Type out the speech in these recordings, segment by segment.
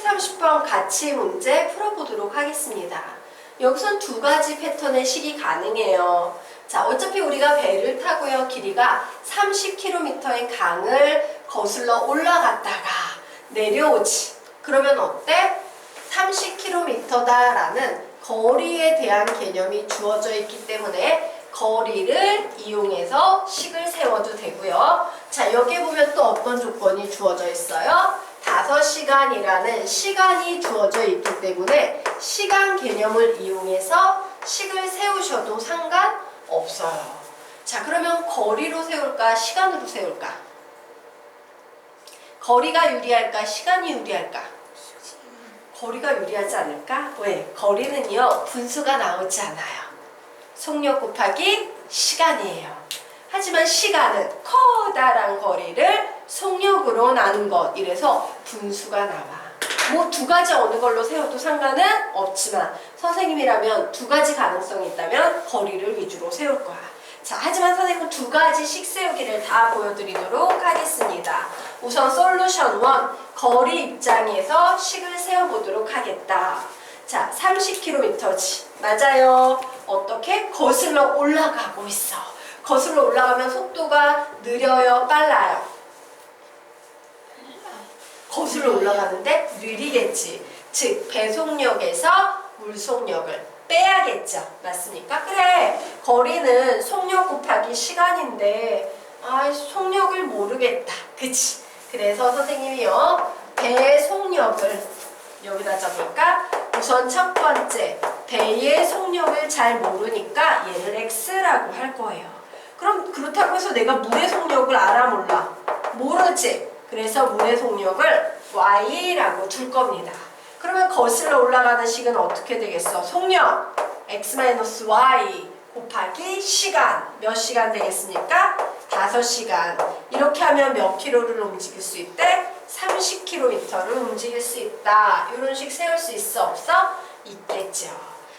230번 같이 문제 풀어보도록 하겠습니다. 여기선 두 가지 패턴의 식이 가능해요. 자, 어차피 우리가 배를 타고요. 길이가 30km인 강을 거슬러 올라갔다가 내려오지. 그러면 어때? 30km다라는 거리에 대한 개념이 주어져 있기 때문에 거리를 이용해서 식을 세워도 되고요. 자, 여기 보면 또 어떤 조건이 주어져 있어요? 5시간이라는 시간이 주어져 있기 때문에 시간 개념을 이용해서 식을 세우셔도 상관없어요. 자, 그러면 거리로 세울까? 시간으로 세울까? 거리가 유리할까? 시간이 유리할까? 거리가 유리하지 않을까? 왜? 거리는요, 분수가 나오지 않아요. 속력 곱하기 시간이에요. 하지만 시간은 커다란 거리를 속력으로 나눈 것. 이래서 분수가 나와. 뭐 두 가지 어느 걸로 세워도 상관은 없지만 선생님이라면 두 가지 가능성이 있다면 거리를 위주로 세울 거야. 자, 하지만 선생님은 두 가지 식 세우기를 다 보여드리도록 하겠습니다. 우선 솔루션 1, 거리 입장에서 식을 세워보도록 하겠다. 자, 30km지. 맞아요. 어떻게? 거슬러 올라가고 있어. 거슬러 올라가면 속도가 느려요? 빨라요? 거슬러 올라가는데 느리겠지. 즉, 배속력에서 물속력을 빼야겠죠. 맞습니까? 그래, 거리는 속력 곱하기 시간인데 속력을 모르겠다. 그치? 그래서 선생님이요, 배속력을 여기다 적을까? 우선 첫 번째, 배의 속력을 잘 모르니까 얘를 X라고 할 거예요. 그럼 그렇다고 해서 내가 물의 속력을 알아 몰라? 모르지? 그래서 물의 속력을 Y라고 둘 겁니다. 그러면 거슬러 올라가는 식은 어떻게 되겠어? 속력 X-Y 곱하기 시간. 몇 시간 되겠습니까? 5시간. 이렇게 하면 몇 킬로를 움직일 수 있대? 30km를 움직일 수 있다. 이런 식 세울 수 있어? 없어? 있겠죠.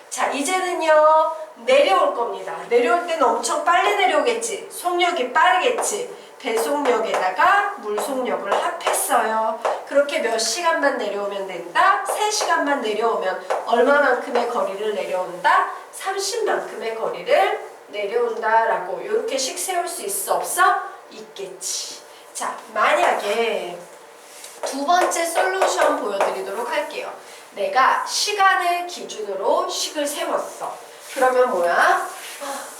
자, 이제는요, 내려올 겁니다. 내려올 때는 엄청 빨리 내려오겠지. 속력이 빠르겠지. 배속력에다가 물속력을 합했어요. 그렇게 몇 시간만 내려오면 된다? 3시간만 내려오면 얼마만큼의 거리를 내려온다? 30만큼의 거리를 내려온다 라고 이렇게 식 세울 수 있어? 없어? 있겠지. 자, 만약에 두 번째 솔루션 보여드리도록 할게요. 내가 시간을 기준으로 식을 세웠어. 그러면 뭐야?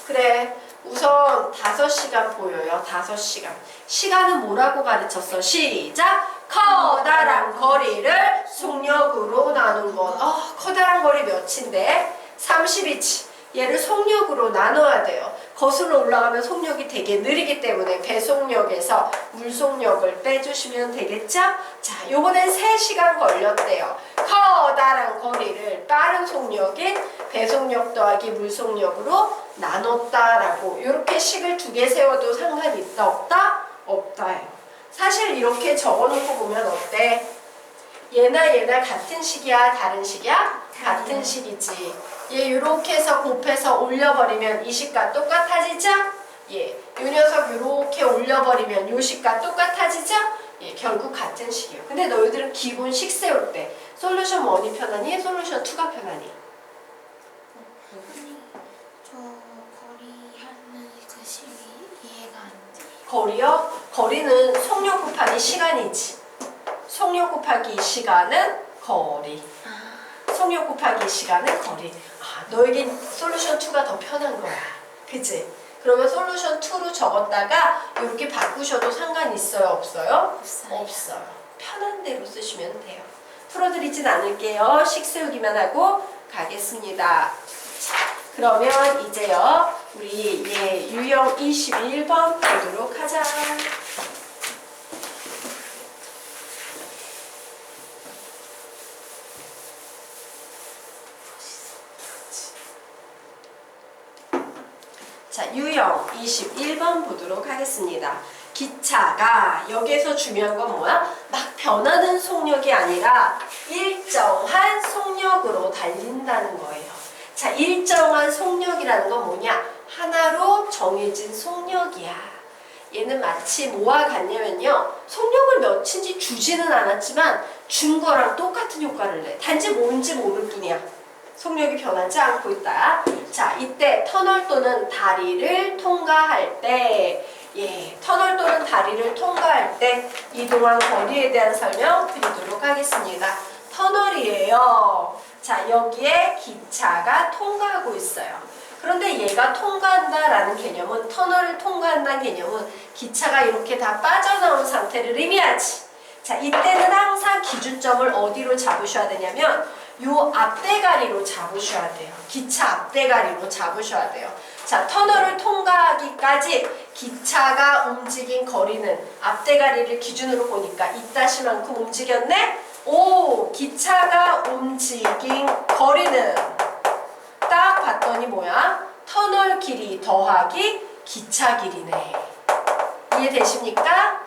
그래, 우선 5시간 보여요. 5시간. 시간은 뭐라고 가르쳤어? 시작! 커다란 거리를 속력으로 나눈 것. 커다란 거리 몇인데? 30이지. 얘를 속력으로 나눠야 돼요. 거슬러 올라가면 속력이 되게 느리기 때문에 배속력에서 물속력을 빼주시면 되겠죠? 자, 요번엔 3시간 걸렸대요. 커다란 거리를 빠른 속력인 배속력 더하기 물속력으로 나눴다라고. 이렇게 식을 2개 세워도 상관이 있다 없다? 없다예요. 사실 이렇게 적어놓고 보면 어때? 얘나 얘나 같은 식이야? 다른 식이야? 같은 식이지. 얘 이렇게 해서 곱해서 올려버리면 이 식과 똑같아지죠? 예, 요 녀석 이렇게 올려버리면 요 식과 똑같아지죠? 예, 결국 같은 식이에요. 근데 너희들은 기본 식 세울 때 솔루션 1이 편하니? 솔루션 2가 편하니? 언니, 저 거리 하는 그 식이 이해가 안 돼. 거리요? 거리는 속력 곱하기 시간이지. 속력 곱하기 시간은 거리. 속력 곱하기 시간은 거리. 너에겐 솔루션 2가 더 편한 거야. 그치? 그러면 솔루션 2로 적었다가 이렇게 바꾸셔도 상관이 있어요? 없어요? 없어요. 없어요. 편한 대로 쓰시면 돼요. 풀어드리진 않을게요. 식 세우기만 하고 가겠습니다. 자, 그러면 이제요, 우리 유형 21번 보도록 하자. 자, 유형 21번 보도록 하겠습니다. 기차가 여기에서 중요한 건 뭐야? 막 변하는 속력이 아니라 일정한 속력으로 달린다는 거예요. 자, 일정한 속력이라는 건 뭐냐? 하나로 정해진 속력이야. 얘는 마치 뭐와 같냐면요. 속력을 몇인지 주지는 않았지만 준 거랑 똑같은 효과를 내. 단지 뭔지 모를 뿐이야. 속력이 변하지 않고 있다. 자, 이때 터널 또는 다리를 통과할 때 터널 또는 다리를 통과할 때 이동한 거리에 대한 설명 드리도록 하겠습니다. 터널이에요. 자, 여기에 기차가 통과하고 있어요. 그런데 얘가 통과한다라는 개념은 터널을 통과한다는 개념은 기차가 이렇게 다 빠져나온 상태를 의미하지. 자, 이때는 항상 기준점을 어디로 잡으셔야 되냐면 요 앞대가리로 잡으셔야 돼요. 기차 앞대가리로 잡으셔야 돼요. 자, 터널을 통과하기까지 기차가 움직인 거리는 앞대가리를 기준으로 보니까 이따시만큼 움직였네? 오, 기차가 움직인 거리는 딱 봤더니 뭐야? 터널 길이 더하기 기차 길이네. 이해되십니까?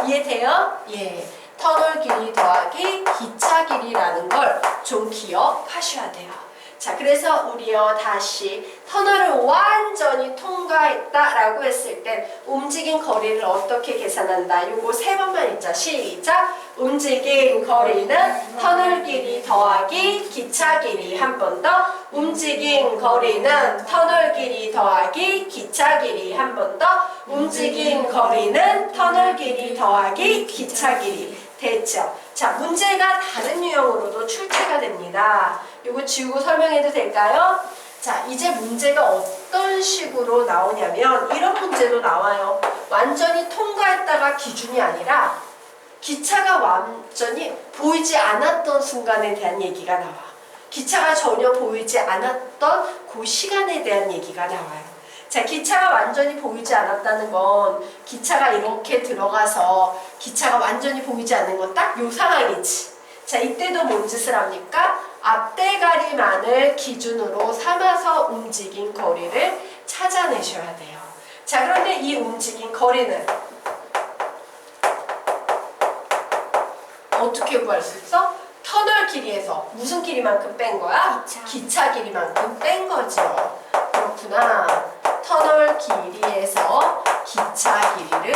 이해돼요? 예. 터널 길이 더하기 기차 길이라는 걸 좀 기억하셔야 돼요. 자, 그래서 우리요 다시 터널을 완전히 통과했다라고 했을 땐 움직인 거리를 어떻게 계산한다? 요거 세 번만 읽자. 시작! 움직인 거리는 터널 길이 더하기 기차 길이. 한 번 더. 움직인 거리는 터널 길이 더하기 기차 길이. 한 번 더. 움직인 거리는 터널 길이 더하기 기차 길이. 됐죠? 자, 문제가 다른 유형으로도 출제가 됩니다. 요거 지우고 설명해도 될까요? 자, 이제 문제가 어떤 식으로 나오냐면 이런 문제도 나와요. 완전히 통과했다가 기준이 아니라 기차가 완전히 보이지 않았던 순간에 대한 얘기가 나와. 기차가 전혀 보이지 않았던 그 시간에 대한 얘기가 나와요. 자, 기차가 완전히 보이지 않았다는 건 기차가 이렇게 들어가서 기차가 완전히 보이지 않는 건 딱 요 상황이지. 자, 이때도 뭔 짓을 합니까? 앞대가리만을 기준으로 삼아서 움직인 거리를 찾아내셔야 돼요. 자, 그런데 이 움직인 거리는 어떻게 구할 수 있어? 터널 길이에서 무슨 길이만큼 뺀 거야? 기차 길이만큼 뺀 거죠. 그렇구나. 터널 길이에서 기차 길이를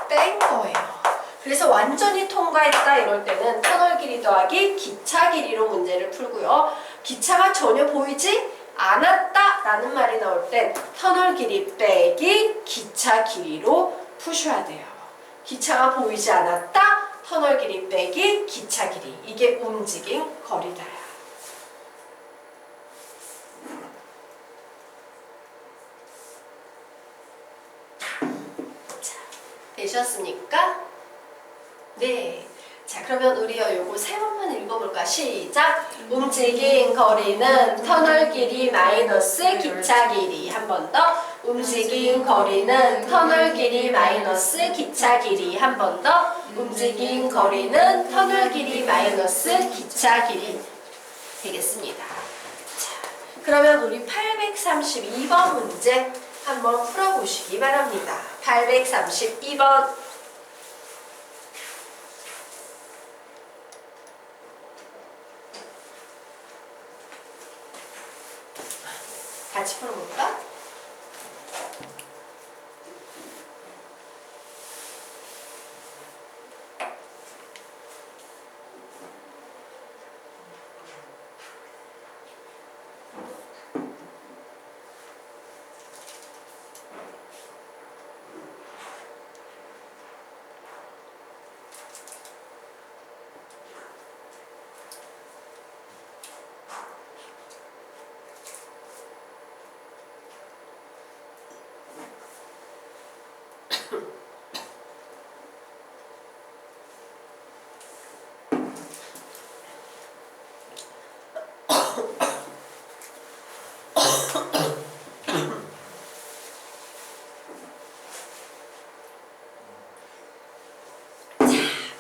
뺀 거예요. 그래서 완전히 통과했다 이럴 때는 터널 길이 더하기 기차 길이로 문제를 풀고요. 기차가 전혀 보이지 않았다 라는 말이 나올 땐 터널 길이 빼기 기차 길이로 푸셔야 돼요. 기차가 보이지 않았다, 터널 길이 빼기 기차 길이. 이게 움직인 거리다. 되셨습니까? 네. 자, 그러면 우리요 요거 세 번만 읽어볼까? 시작! 움직인 거리는 터널 길이 마이너스 기차 길이. 한 번 더. 움직인 거리는 터널 길이 마이너스 기차 길이. 한 번 더. 움직인 거리는 터널 길이 마이너스 기차 길이. 되겠습니다. 자, 그러면 우리 832번 문제 한번 풀어보시기 바랍니다. 832번. 같이 풀어볼까?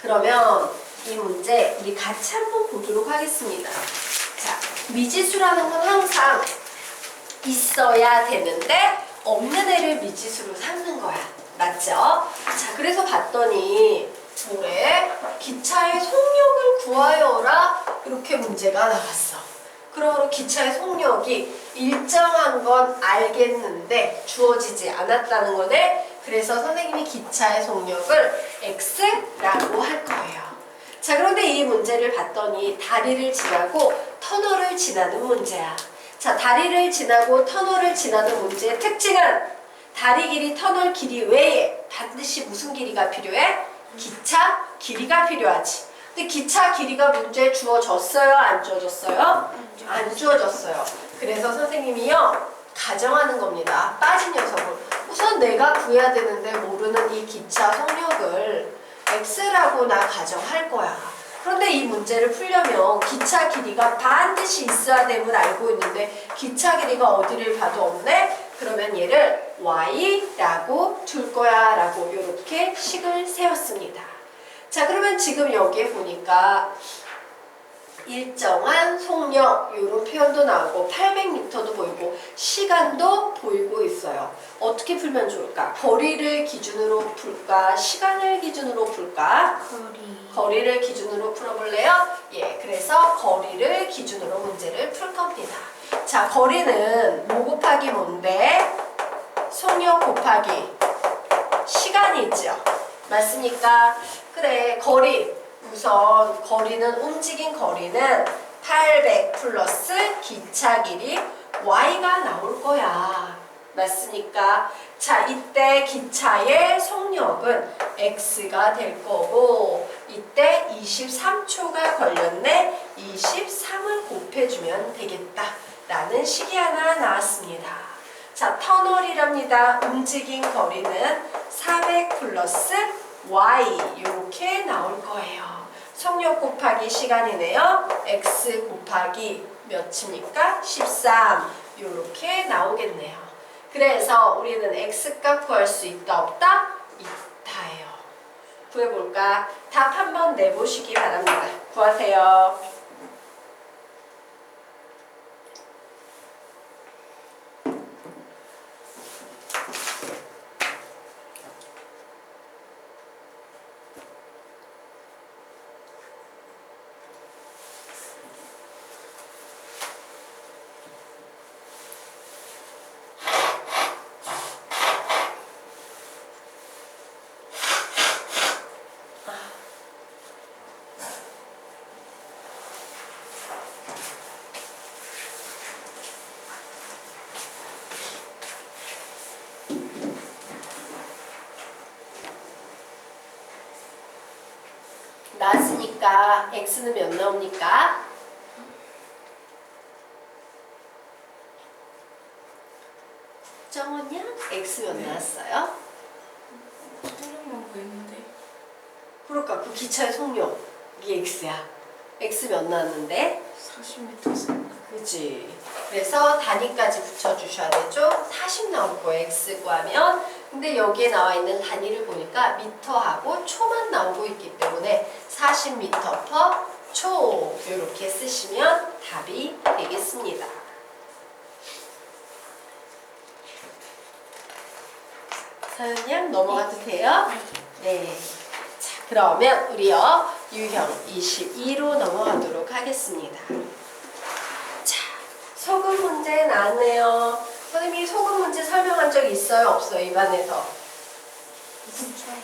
그러면 이 문제 우리 같이 한번 보도록 하겠습니다. 자, 미지수라는 건 항상 있어야 되는데 없는 애를 미지수로 삼는 거야. 맞죠? 자, 그래서 봤더니 뭐래? 기차의 속력을 구하여라 이렇게 문제가 나왔어. 그러므로 기차의 속력이 일정한 건 알겠는데 주어지지 않았다는 거네. 그래서 선생님이 기차의 속력을 x라고 할 거예요. 자, 그런데 이 문제를 봤더니 다리를 지나고 터널을 지나는 문제야. 자, 다리를 지나고 터널을 지나는 문제의 특징은 다리 길이, 터널 길이 외에 반드시 무슨 길이가 필요해? 기차 길이가 필요하지. 근데 기차 길이가 문제에 주어졌어요? 안 주어졌어요? 안 주어졌어요. 그래서 선생님이요, 가정하는 겁니다. 빠진 녀석을. 우선 내가 구해야 되는데 모르는 이 기차 속력을 x라고 나 가정할 거야. 그런데 이 문제를 풀려면 기차 길이가 반드시 있어야 됨을 알고 있는데 기차 길이가 어디를 봐도 없네? 그러면 얘를 y라고 둘 거야 라고 이렇게 식을 세웠습니다. 자, 그러면 지금 여기에 보니까 일정한 속력 이런 표현도 나오고 800m도 보이고 시간도 보이고 있어요. 어떻게 풀면 좋을까? 거리를 기준으로 풀까? 시간을 기준으로 풀까? 거리를 기준으로 풀어볼래요? 예, 그래서 거리를 기준으로 문제를 풀 겁니다. 자, 거리는 뭐 곱하기 뭔데? 속력 곱하기 시간이죠. 맞습니까? 그래, 거리. 우선 거리는, 움직인 거리는 800 플러스 기차 길이 y가 나올 거야. 맞습니까? 자, 이때 기차의 속력은 x가 될 거고 이때 23초가 걸렸네. 23을 곱해주면 되겠다 라는 식이 하나 나왔습니다. 자, 터널이랍니다. 움직인 거리는 400 플러스 y 이렇게 나올 거예요. 속력 곱하기 시간이네요. x 곱하기 몇입니까? 13 이렇게 나오겠네요. 그래서 우리는 x값 구할 수 있다 없다? 있다예요. 구해볼까? 답 한번 내보시기 바랍니다. 구하세요. 나왔으니까 x는 몇 나옵니까? 정원 양 x 몇 나왔어요? 속력만 구했는데 그러니까 그 기차의 속력이 x야. x 몇 나왔는데? 40m 그치. 그래서 단위까지 붙여주셔야 되죠. 40 나올 거예요. x 구하면. 근데 여기에 나와 있는 단위를 보니까 미터하고 초만 나오고 있기 때문에 40m per 초 이렇게 쓰시면 답이 되겠습니다. 서연 양 넘어가도 돼요? 네. 자, 그러면 우리요 유형 22로 넘어가도록 하겠습니다. 자, 소금 문제 나왔네요. 선생님이 소금 문제 설명한 적 있어요? 없어요? 입안에서?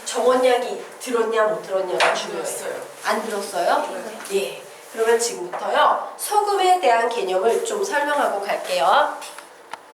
정원 양이 들었냐 못 들었냐가 중요해요. 안 들었어요? 예. 그러면 지금부터요 소금에 대한 개념을 좀 설명하고 갈게요.